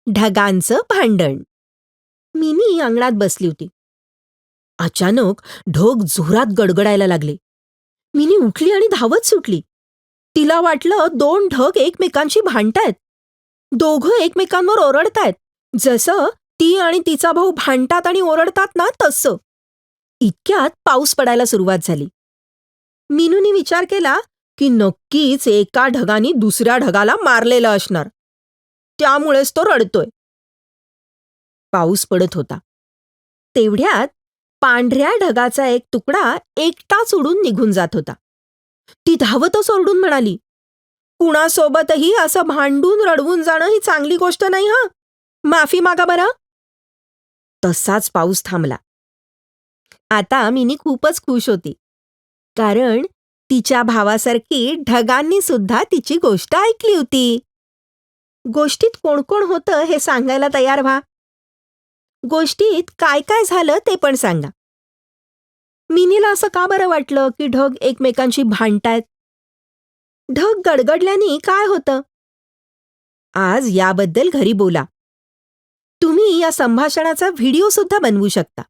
ढगांचं भांडण. मिनी अंगणात बसली होती. अचानक ढग जोरात गडगडायला लागले. मिनी उठली आणि धावत सुटली. तिला वाटलं 2 ढग एकमेकांशी भांडतायत. दोघं एकमेकांवर ओरडतायत. जसं ती आणि तिचा भाऊ भांडतात आणि ओरडतात ना तसं. इतक्यात पाऊस पडायला सुरुवात झाली. मीनूने विचार केला की नक्कीच एका ढगाने दुसऱ्या ढगाला मारलेलं असणार. त्यामुळेच तो रडतोय. पाऊस पडत होता. तेवढ्यात पांढऱ्या ढगाचा एक तुकडा एकटाच उडून निघून जात होता. ती धावतच ओरडून म्हणाली, कुणासोबतही असं भांडून रडवून जाणं ही चांगली गोष्ट नाही हं. माफी मागा बरं. तसाच पाऊस थांबला. आता मिनी खूपच खुश होती. कारण तिच्या भावासारखी ढगांनी सुद्धा तिची गोष्ट ऐकली होती. गोष्टीत कोण कोण होतं हे सांगायला तयार व्हा. गोष्टीत काय काय झालं ते पण सांगा. मिनीला असं का बरं वाटलं की ढग एकमेकांशी भांडतायत? ढग गडगडल्याने काय होतं? आज याबद्दल घरी बोला. तुम्ही या संभाषणाचा व्हिडिओ सुद्धा बनवू शकता.